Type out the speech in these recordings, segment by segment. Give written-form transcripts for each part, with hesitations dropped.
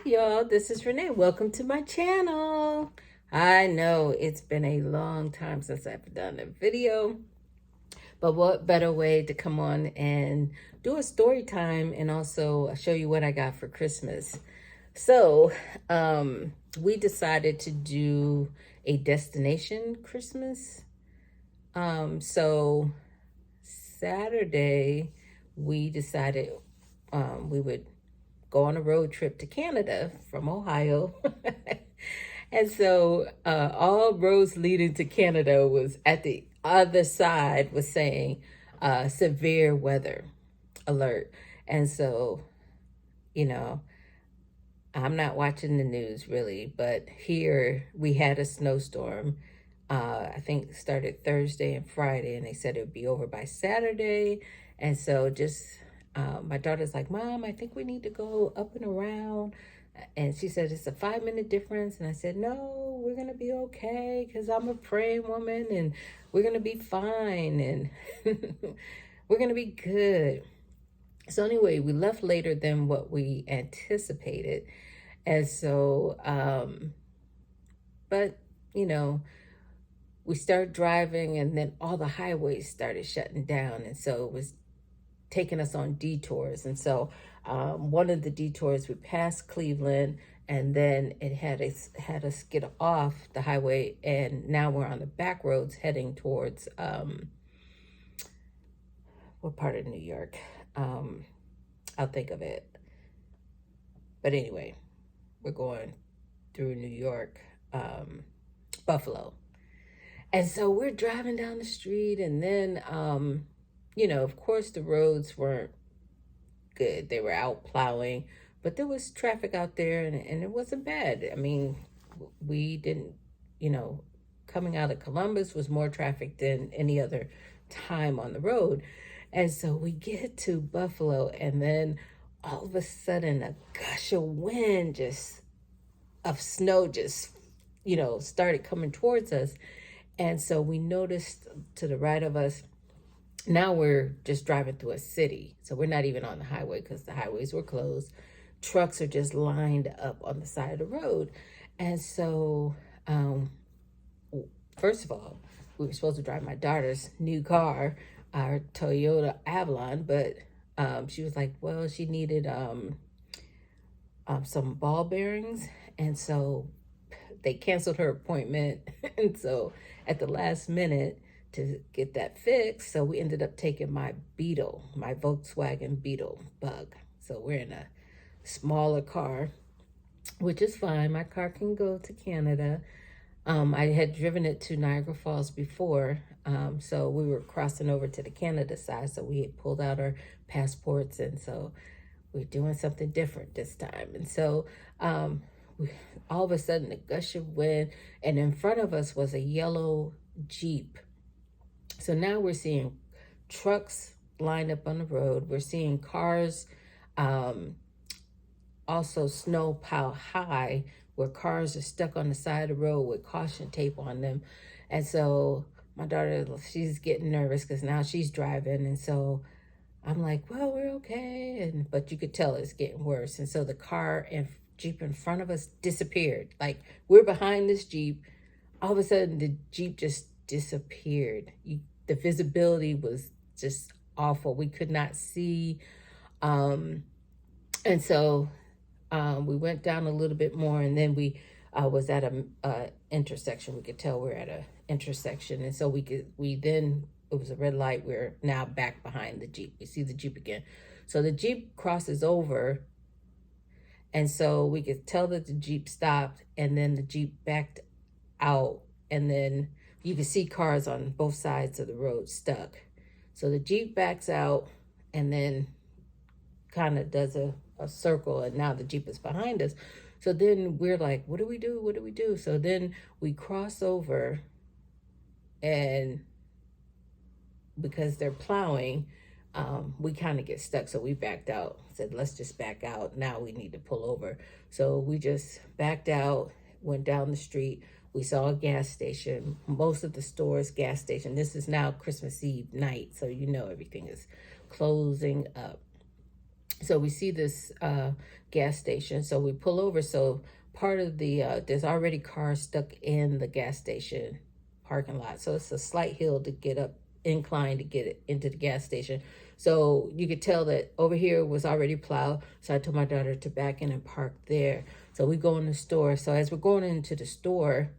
y'all, this is Renee. Welcome to my channel. I know it's been a long time since I've done a video, but what better way to come on and do a story time and also show you what I got for Christmas. So, we decided to do a destination Christmas. So Saturday we decided we would go on a road trip to Canada from Ohio. And so all roads leading to Canada was at the other side was saying severe weather alert. And so, you know, I'm not watching the news really, but here we had a snowstorm. I think it started Thursday and Friday, and they said it would be over by Saturday. And so just my daughter's like, Mom, I think we need to go up and around. And she said, it's a 5 minute difference. And I said, no, we're going to be okay because I'm a praying woman and we're going to be fine and we're going to be good. So anyway, we left later than what we anticipated. And so, but, you know, we started driving and then all the highways started shutting down. And so it was taking us on detours. And so one of the detours, we passed Cleveland and then it had us get off the highway. And now we're on the back roads heading towards, what part of New York? I'll think of it. But anyway, we're going through New York, Buffalo. And so we're driving down the street and then, you know, of course the roads weren't good. They were out plowing, but there was traffic out there and it wasn't bad. I mean, we didn't, you know, coming out of Columbus was more traffic than any other time on the road. And so we get to Buffalo and then all of a sudden a gush of wind of snow just, you know, started coming towards us. And so we noticed to the right of us, now we're just driving through a city. So we're not even on the highway because the highways were closed. Trucks are just lined up on the side of the road. And so, first of all, we were supposed to drive my daughter's new car, our Toyota Avalon, but she was like, well, she needed some ball bearings. And so they canceled her appointment. And so at the last minute to get that fixed, so we ended up taking my Beetle, my Volkswagen Beetle Bug. So we're in a smaller car, which is fine. My car can go to Canada. I had driven it to Niagara Falls before, so we were crossing over to the Canada side, so we had pulled out our passports, and so we're doing something different this time. And so all of a sudden a gush of wind, and in front of us was a yellow Jeep. So now we're seeing trucks lined up on the road. We're seeing cars, also snow pile high, where cars are stuck on the side of the road with caution tape on them. And so my daughter, she's getting nervous because now she's driving. And so I'm like, well, we're okay. But you could tell it's getting worse. And so the car and Jeep in front of us disappeared. Like, we're behind this Jeep. All of a sudden, the Jeep just disappeared. The visibility was just awful. We could not see. And so we went down a little bit more, and then we was at a intersection. We could tell we're at a intersection. And so it was a red light. We're now back behind the Jeep. We see the Jeep again. So the Jeep crosses over. And so we could tell that the Jeep stopped, and then the Jeep backed out. And then you could see cars on both sides of the road stuck. So the Jeep backs out and then kind of does a circle, and now the Jeep is behind us. So then we're like, what do we do? What do we do? So then we cross over, and because they're plowing, we kind of get stuck. So we backed out, said, let's just back out. Now we need to pull over. So we just backed out, went down the street. We saw a gas station, most of the stores, gas station. This is now Christmas Eve night, so you know everything is closing up. So we see this gas station. So we pull over. So part of the, there's already cars stuck in the gas station parking lot. So it's a slight hill to get up, incline to get it into the gas station. So you could tell that over here was already plowed. So I told my daughter to back in and park there. So we go in the store. So as we're going into the store,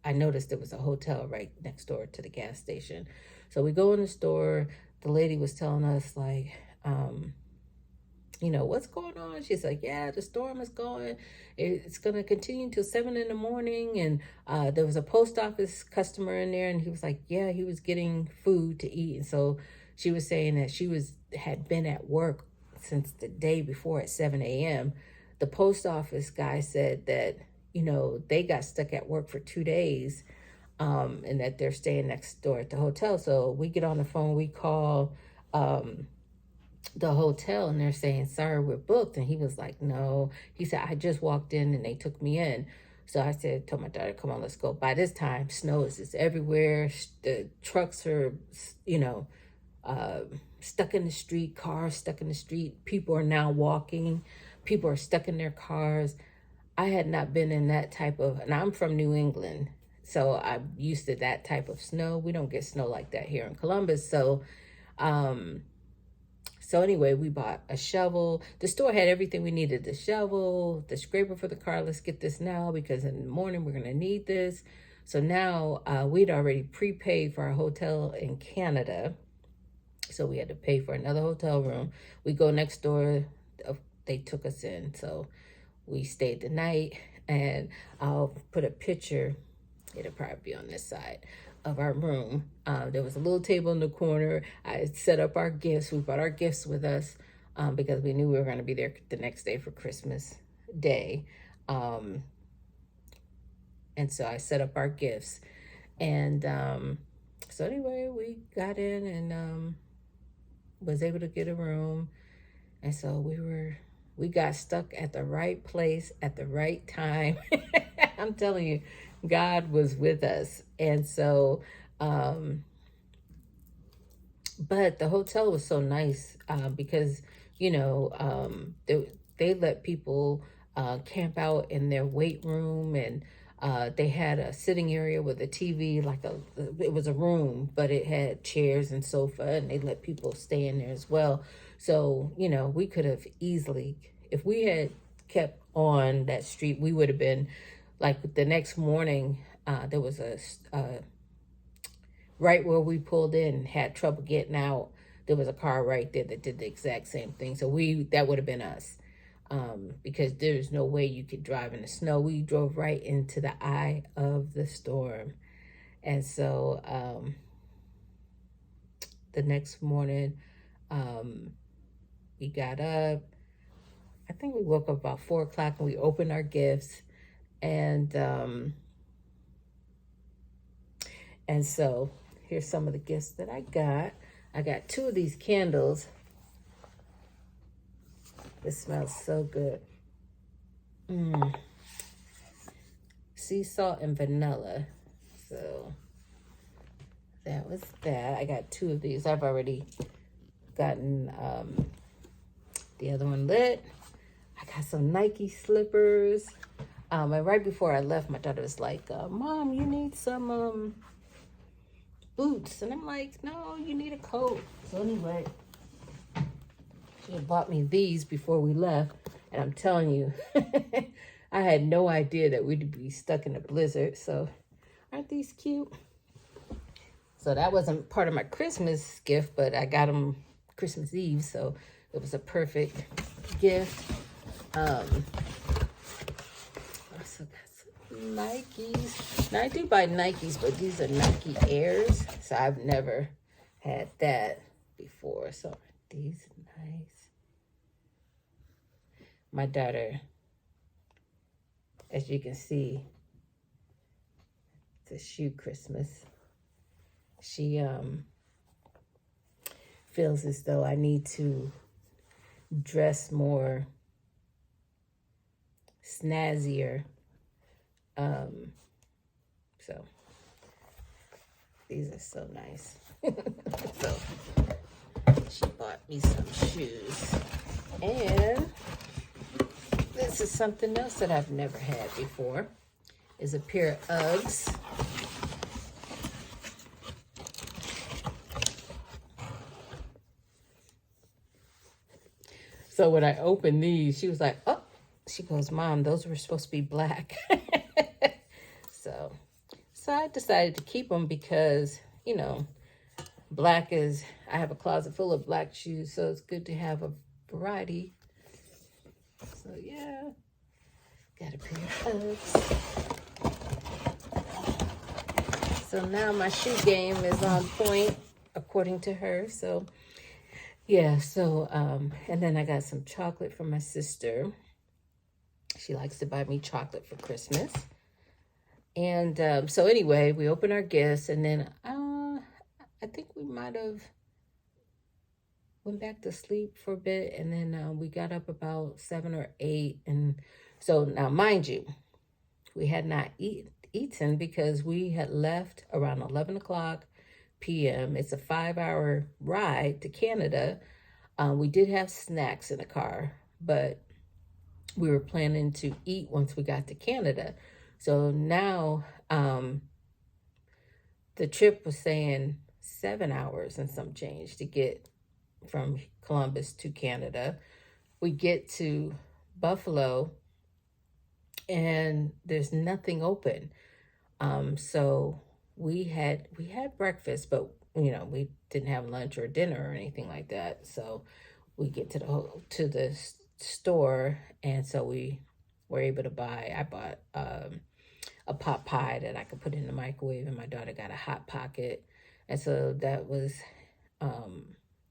I noticed there was a hotel right next door to the gas station. So we go in the store. The lady was telling us like, you know, what's going on? She's like, yeah, the storm is going. It's going to continue until 7 in the morning. And there was a post office customer in there. And he was like, yeah, he was getting food to eat. And so she was saying that she had been at work since the day before at 7 a.m. The post office guy said that, you know, they got stuck at work for 2 days, and that they're staying next door at the hotel. So we get on the phone, we call the hotel, and they're saying, sorry, we're booked. And he was like, no. He said, I just walked in and they took me in. So I told my daughter, come on, let's go. By this time, snow is just everywhere. The trucks are, you know, stuck in the street, cars stuck in the street. People are now walking. People are stuck in their cars. I had not been in that type of, and I'm from New England, so I'm used to that type of snow. We don't get snow like that here in Columbus. So, so anyway, we bought a shovel. The store had everything we needed: the shovel, the scraper for the car. Let's get this now because in the morning we're gonna need this. So now we'd already prepaid for our hotel in Canada. So we had to pay for another hotel room. We go next door, they took us in. So we stayed the night, and I'll put a picture, it'll probably be on this side, of our room. There was a little table in the corner. I set up our gifts. We brought our gifts with us because we knew we were going to be there the next day for Christmas Day. And so I set up our gifts. And so anyway, we got in and was able to get a room. And so we got stuck at the right place at the right time. I'm telling you, God was with us. And so, but the hotel was so nice because, you know, they let people camp out in their weight room, and they had a sitting area with a TV, it was a room, but it had chairs and sofa, and they let people stay in there as well. So, you know, we could have easily, if we had kept on that street, we would have been like the next morning. There was right where we pulled in, had trouble getting out. There was a car right there that did the exact same thing. So that would have been us. Because there's no way you could drive in the snow. We drove right into the eye of the storm. And so the next morning, we got up. I think we woke up about 4 o'clock, and we opened our gifts. And so here's some of the gifts that I got. I got 2 of these candles. It smells so good. Sea salt and vanilla. So that was that. I got 2 of these. I've already gotten the other one lit. I got some Nike slippers. And right before I left, my daughter was like, Mom, you need some boots. And I'm like, no, you need a coat. So anyway, she had bought me these before we left. And I'm telling you, I had no idea that we'd be stuck in a blizzard. So aren't these cute? So that wasn't part of my Christmas gift, but I got them Christmas Eve. So it was a perfect gift. I also got some Nikes. Now I do buy Nikes, but these are Nike Airs. So I've never had that before. So these are nice. My daughter, as you can see, it's a shoe Christmas. She feels as though I need to dress more snazzier. So these are so nice. So she bought me some shoes. And this is something else that I've never had before, is a pair of Uggs. So when I opened these, she was like, oh, she goes, Mom, those were supposed to be black. So I decided to keep them because, you know, black is, I have a closet full of black shoes, so it's good to have a variety. So yeah, got a pair of Uggs. So now my shoe game is on point, according to her. So yeah, so, and then I got some chocolate from my sister. She likes to buy me chocolate for Christmas. And so anyway, we opened our gifts, and then I think we might have went back to sleep for a bit, and then we got up about 7 or 8. And so now, mind you, we had not eaten because we had left around 11 o'clock p.m. It's a 5-hour ride to Canada. We did have snacks in the car, but we were planning to eat once we got to Canada. So now the trip was saying 7 hours and some change to get from Columbus to Canada. We get to Buffalo and there's nothing open. So we had breakfast, but you know, we didn't have lunch or dinner or anything like that. So we get to the store, and so we were able to buy. I bought a pot pie that I could put in the microwave, and my daughter got a Hot Pocket, and so that was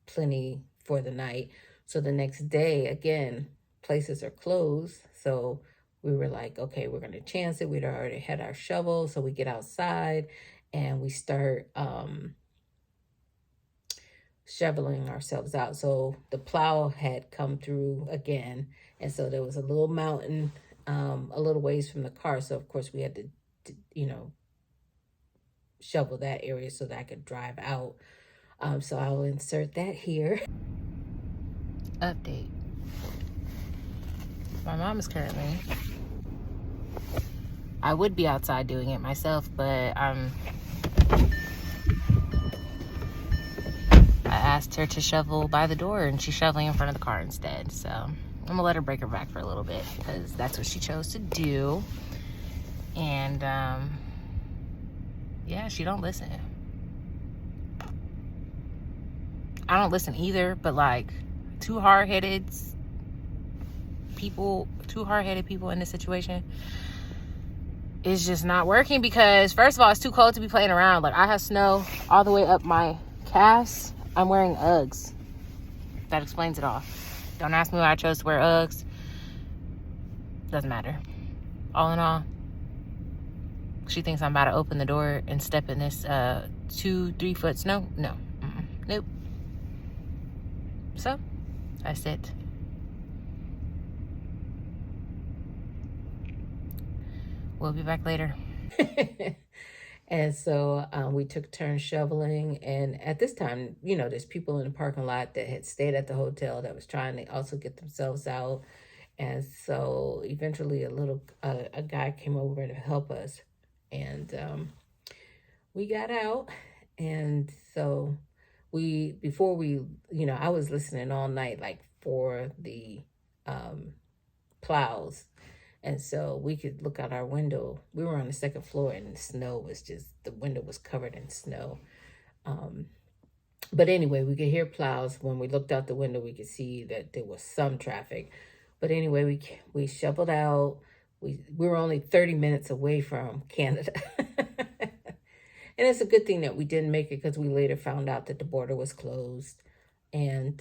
plenty for the night. So the next day, again, places are closed, so we were like, okay, we're gonna chance it. We'd already had our shovel, so we get outside and we start shoveling ourselves out. So the plow had come through again, and so there was a little mountain a little ways from the car. So of course we had to you know, shovel that area so that I could drive out. So I'll insert that here. Update. My mom is currently, I would be outside doing it myself, but I asked her to shovel by the door, and she's shoveling in front of the car instead. So I'm gonna let her break her back for a little bit because that's what she chose to do. And yeah, she don't listen. I don't listen either, but like two hard-headed people in this situation is just not working, because first of all, it's too cold to be playing around. Like, I have snow all the way up my calves. I'm wearing Uggs. That explains it all. Don't ask me why I chose to wear Uggs. Doesn't matter. All in all, she thinks I'm about to open the door and step in this 2-3 foot snow. No. Nope. So that's it. We'll be back later. And so we took turns shoveling. And at this time, you know, there's people in the parking lot that had stayed at the hotel that was trying to also get themselves out. And so eventually a guy came over to help us. And we got out. And so before we, you know, I was listening all night, like for the plows. And so we could look out our window. We were on the second floor, and the window was covered in snow. But anyway, we could hear plows. When we looked out the window, we could see that there was some traffic. But anyway, we shoveled out. We were only 30 minutes away from Canada. And it's a good thing that we didn't make it, because we later found out that the border was closed. And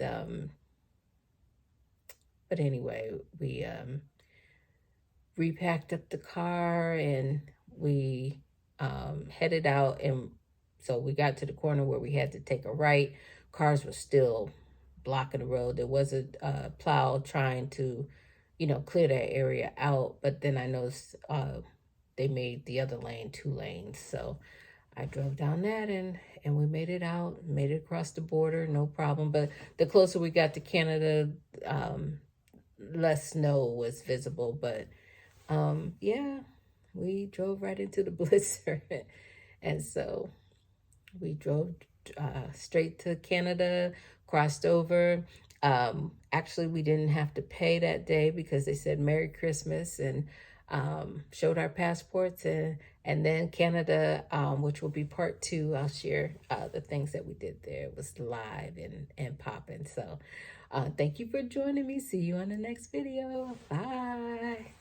but anyway, we repacked up the car, and we headed out. And so we got to the corner where we had to take a right. Cars were still blocking the road. There was a plow trying to, you know, clear that area out. But then I noticed they made the other lane 2 lanes. So I drove down that and we made it out, made it across the border, no problem. But the closer we got to Canada, less snow was visible. But yeah, we drove right into the blizzard. And so we drove straight to Canada, crossed over. Actually, we didn't have to pay that day because they said Merry Christmas and showed our passports. And then Canada, which will be part two, I'll share the things that we did there. It was live and popping. So thank you for joining me. See you on the next video. Bye.